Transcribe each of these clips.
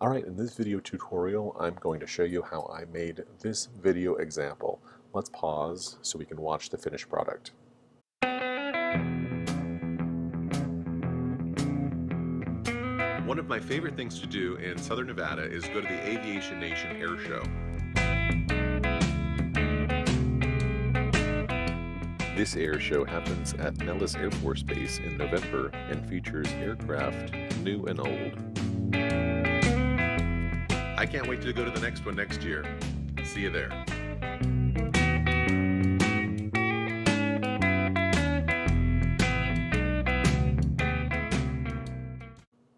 Alright, in this video tutorial, I'm going to show you how I made this video example. Let's pause so we can watch the finished product. One of my favorite things to do in Southern Nevada is go to the Aviation Nation Air Show. This air show happens at Nellis Air Force Base in November and features aircraft new and old. I can't wait to go to the next one next year. See you there.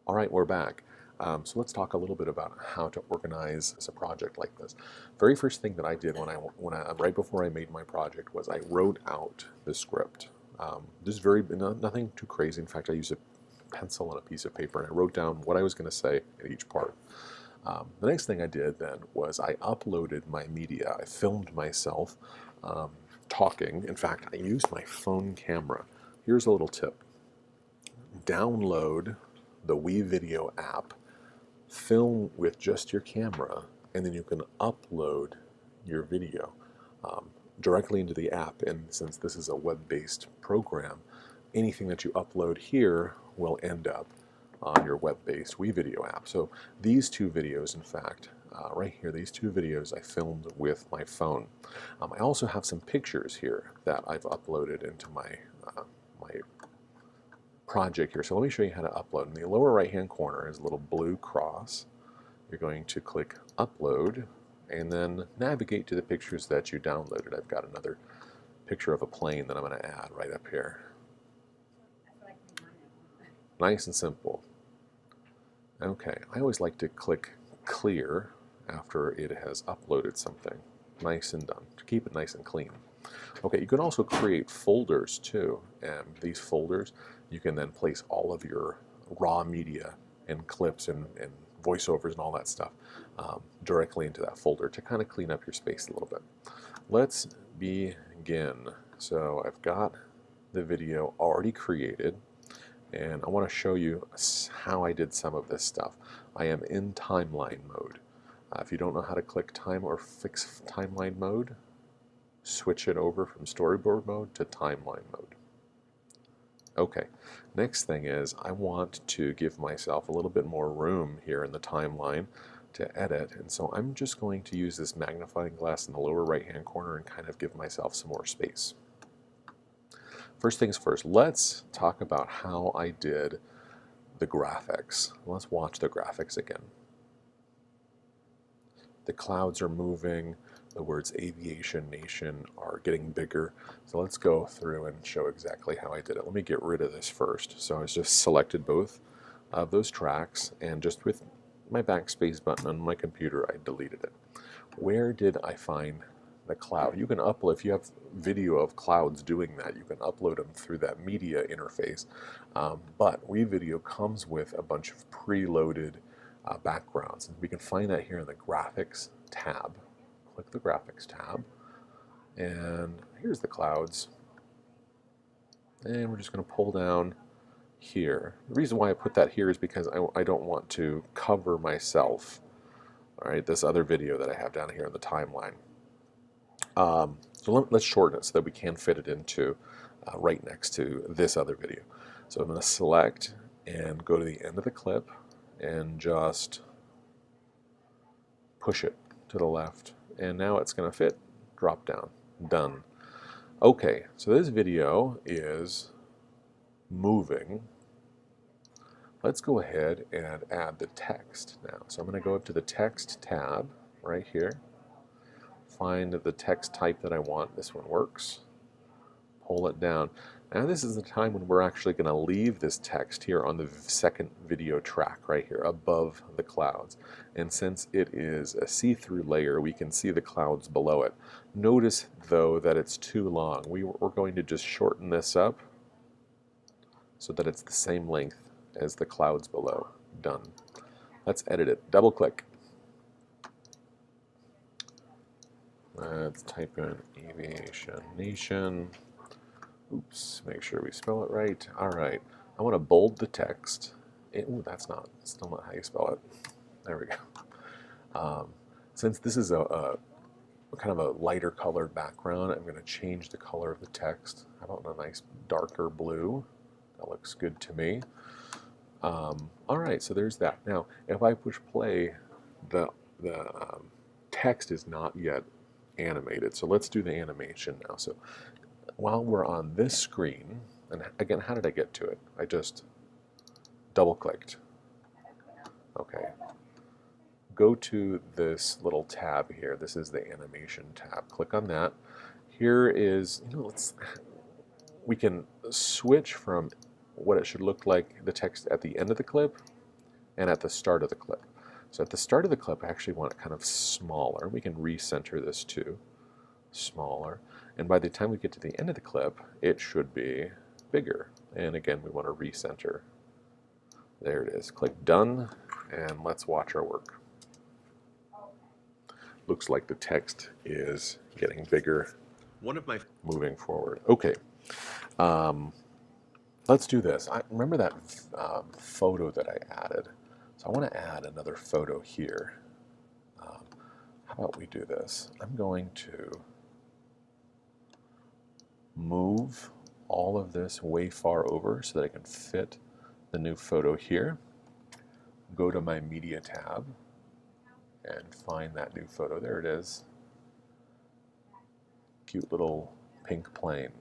All right, we're back. So let's talk a little bit about how to organize a project like this. Very first thing that I did right before I made my project was I wrote out the script. Just nothing too crazy. In fact, I used a pencil and a piece of paper and I wrote down what I was going to say in each part. The next thing I did then was I uploaded my media. I filmed myself talking. In fact, I used my phone camera. Here's a little tip. Download the WeVideo app, film with just your camera, and then you can upload your video directly into the app. And since this is a web-based program, anything that you upload here will end up on your web-based WeVideo app. So these two videos, in fact, right here, these two videos I filmed with my phone. I also have some pictures here that I've uploaded into my project here. So let me show you how to upload. In the lower right-hand corner is a little blue cross. You're going to click Upload and then navigate to the pictures that you downloaded. I've got another picture of a plane that I'm going to add right up here. Nice and simple. Okay, I always like to click Clear after it has uploaded something. Nice and done, to keep it nice and clean. Okay, you can also create folders too, and these folders you can then place all of your raw media and clips and voiceovers and all that stuff directly into that folder to kind of clean up your space a little bit. Let's begin. So I've got the video already created, and I want to show you how I did some of this stuff. I am in timeline mode. If you don't know how to click time or fix timeline mode, switch it over from storyboard mode to timeline mode. Okay, next thing is I want to give myself a little bit more room here in the timeline to edit, and so I'm just going to use this magnifying glass in the lower right hand corner and kind of give myself some more space. First things first, let's talk about how I did the graphics. Let's watch the graphics again. The clouds are moving, the words Aviation Nation are getting bigger. So let's go through and show exactly how I did it. Let me get rid of this first. So I just selected both of those tracks, and just with my backspace button on my computer, I deleted it. Where did I find the cloud? You can upload, if you have video of clouds doing that, you can upload them through that media interface. But WeVideo comes with a bunch of preloaded backgrounds. And we can find that here in the Graphics tab. Click the Graphics tab, and here's the clouds. And we're just going to pull down here. The reason why I put that here is because I don't want to cover myself. All right, this other video that I have down here in the timeline. So let's shorten it so that we can fit it into right next to this other video. So I'm going to select and go to the end of the clip and just push it to the left. And now it's going to fit. Drop down. Done. Okay, so this video is moving. Let's go ahead and add the text now. So I'm going to go up to the text tab right here. Find the text type that I want. This one works. Pull it down. Now this is the time when we're actually going to leave this text here on the second video track right here above the clouds. And since it is a see-through layer, we can see the clouds below it. Notice though that it's too long. We're going to just shorten this up so that it's the same length as the clouds below. Done. Let's edit it. Double click. Let's type in Aviation Nation. Oops, make sure we spell it right. All right, I want to bold the text. Ooh, that's still not how you spell it. There we go. Since this is a kind of a lighter colored background, I'm going to change the color of the text. How about a nice darker blue? That looks good to me. All right, so there's that. Now, if I push play, the text is not yet animated. So let's do the animation now. So while we're on this screen, and again, how did I get to it? I just double-clicked. Okay. Go to this little tab here. This is the animation tab. Click on that. Here is, we can switch from what it should look like, the text at the end of the clip and at the start of the clip. So at the start of the clip, I actually want it kind of smaller. We can recenter this to smaller. And by the time we get to the end of the clip, it should be bigger. And again, we want to recenter. There it is. Click done, and let's watch our work. Looks like the text is getting bigger. Moving forward. Okay. Let's do this. I remember that photo that I added. So I want to add another photo here. How about we do this? I'm going to move all of this way far over so that I can fit the new photo here. Go to my media tab and find that new photo. There it is. Cute little pink plane.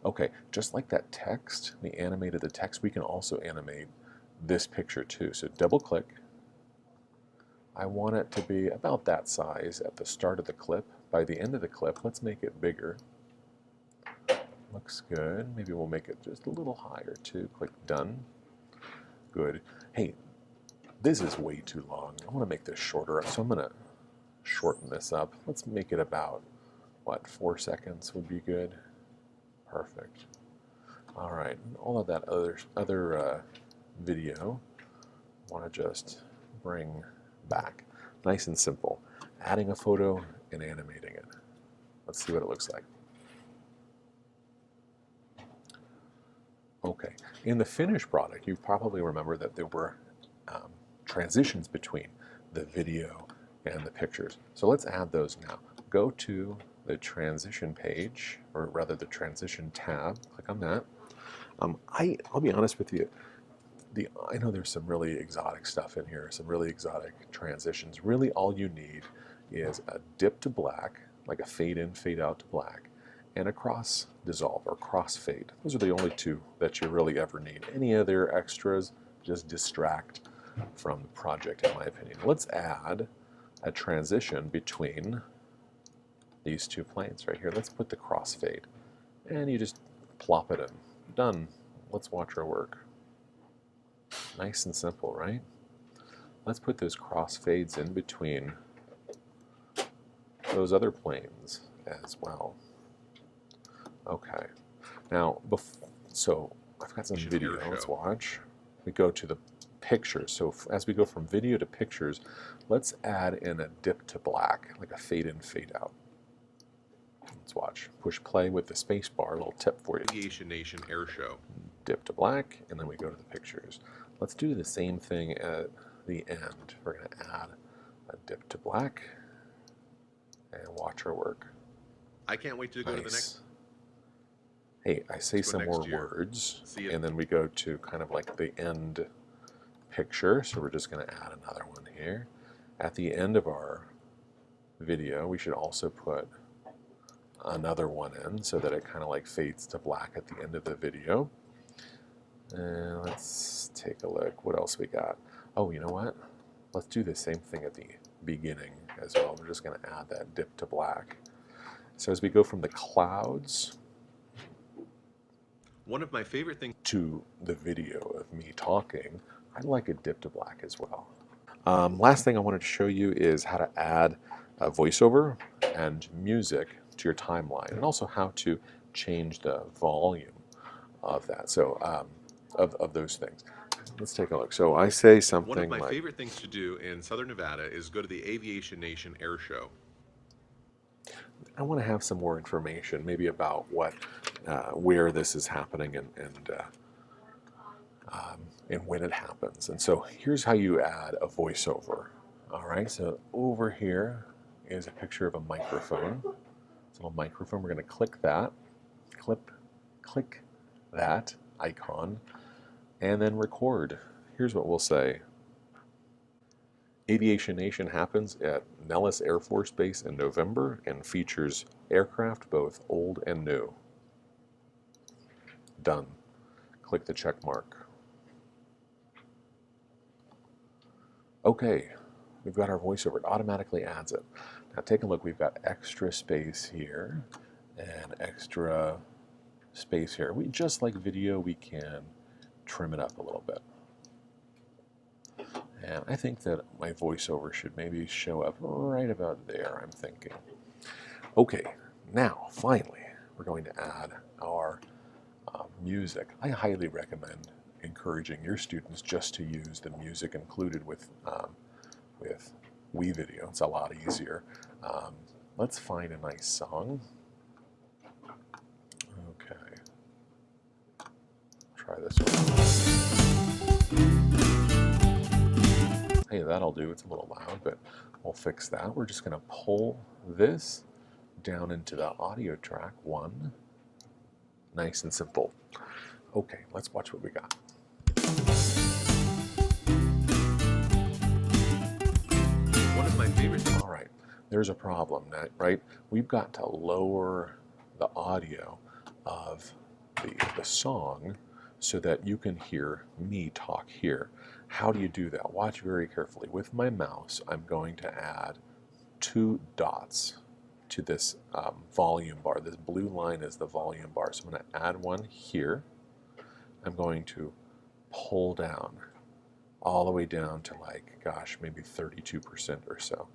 Okay, just like that text, we animated the text, we can also animate this picture too. So double click. I want it to be about that size at the start of the clip. By the end of the clip, let's make it bigger. Looks good. Maybe we'll make it just a little higher too. Click done. Good. Hey, this is way too long. I want to make this shorter, so I'm going to shorten this up. Let's make it about, what, 4 seconds would be good. Perfect. All right, all of that other video, I want to just bring back. Nice and simple. Adding a photo and animating it. Let's see what it looks like. Okay, in the finished product, you probably remember that there were transitions between the video and the pictures. So let's add those now. Go to the transition page, or rather the transition tab. Click on that. I'll be honest with you. I know there's some really exotic stuff in here, some really exotic transitions. Really, all you need is a dip to black, like a fade in, fade out to black, and a cross dissolve or cross fade. Those are the only two that you really ever need. Any other extras just distract from the project, in my opinion. Let's add a transition between these two planes right here. Let's put the crossfade, and you just plop it in. Done. Let's watch our work. Nice and simple, right? Let's put those crossfades in between those other planes as well. Okay. Now, so I've got some video. Let's watch. We go to the pictures. So as we go from video to pictures, let's add in a dip to black, like a fade in, fade out. Let's watch. Push play with the space bar. A little tip for you. Aviation Nation Air Show. Dip to black, and then we go to the pictures. Let's do the same thing at the end. We're going to add a dip to black and watch our work. I can't wait to go to the next. Hey, I say some more words, and then we go to kind of like the end picture. So we're just going to add another one here. At the end of our video, we should also put another one in so that it kind of like fades to black at the end of the video. And let's take a look. What else we got? Oh, you know what? Let's do the same thing at the beginning as well. We're just going to add that dip to black. So as we go from the clouds, one of my favorite things, to the video of me talking, I'd like a dip to black as well. Last thing I wanted to show you is how to add a voiceover and music to your timeline, and also how to change the volume of that. So of those things. Let's take a look. So I say something like... One of my favorite things to do in Southern Nevada is go to the Aviation Nation Air Show. I want to have some more information, maybe about what, where this is happening, and and when it happens. And so here's how you add a voiceover. All right, so over here is a picture of a microphone. It's a little microphone. We're going to click that, click that icon, and then record. Here's what we'll say. Aviation Nation happens at Nellis Air Force Base in November and features aircraft both old and new. Done. Click the check mark. Okay, we've got our voiceover. It automatically adds it. Now take a look. We've got extra space here and extra space here. Just like video, we can trim it up a little bit. And I think that my voiceover should maybe show up right about there, I'm thinking. Okay, now, finally, we're going to add our music. I highly recommend encouraging your students just to use the music included with WeVideo. It's a lot easier. Let's find a nice song. Okay. Try this one. Hey, that'll do. It's a little loud, but we'll fix that. We're just going to pull this down into the audio track 1. Nice and simple. Okay, let's watch what we got. One of my favorite things. All right, there's a problem, right? We've got to lower the audio of the song so that you can hear me talk here. How do you do that? Watch very carefully. With my mouse, I'm going to add 2 dots to this volume bar. This blue line is the volume bar. So I'm going to add one here. I'm going to pull down all the way down to, like, gosh, maybe 32% or so.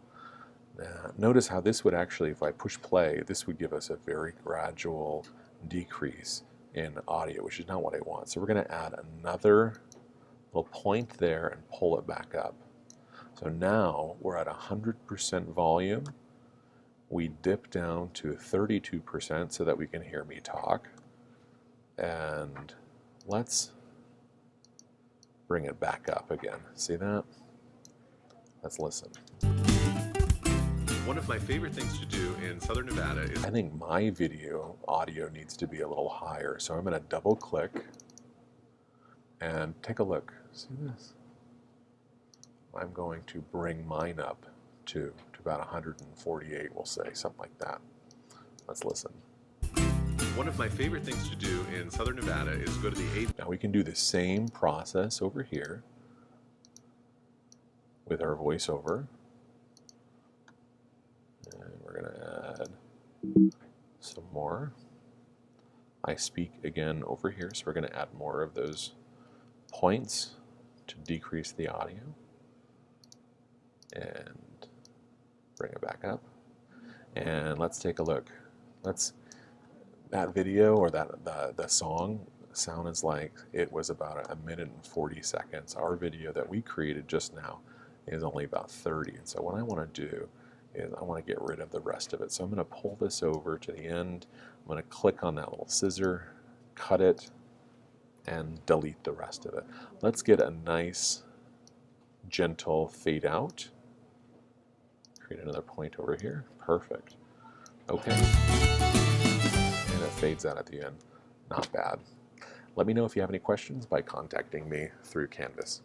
Now, notice how this would actually, if I push play, this would give us a very gradual decrease in audio, which is not what I want. So we're going to add another little point there and pull it back up. So now we're at 100% volume. We dip down to 32% so that we can hear me talk. And let's bring it back up again. See that? Let's listen. One of my favorite things to do in Southern Nevada is... I think my video audio needs to be a little higher. So I'm going to double click and take a look. See this? I'm going to bring mine up to about 148, we'll say, something like that. Let's listen. One of my favorite things to do in Southern Nevada is go to the... Now we can do the same process over here with our voiceover. And we're going to add some more. I speak again over here, so we're going to add more of those points to decrease the audio. And bring it back up. And let's take a look. That video or the song sounds like it was about 1 minute and 40 seconds. Our video that we created just now is only about 30. And so what I want to do is I want to get rid of the rest of it. So I'm going to pull this over to the end. I'm going to click on that little scissor, cut it, and delete the rest of it. Let's get a nice, gentle fade out. Create another point over here. Perfect. Okay. And it fades out at the end. Not bad. Let me know if you have any questions by contacting me through Canvas.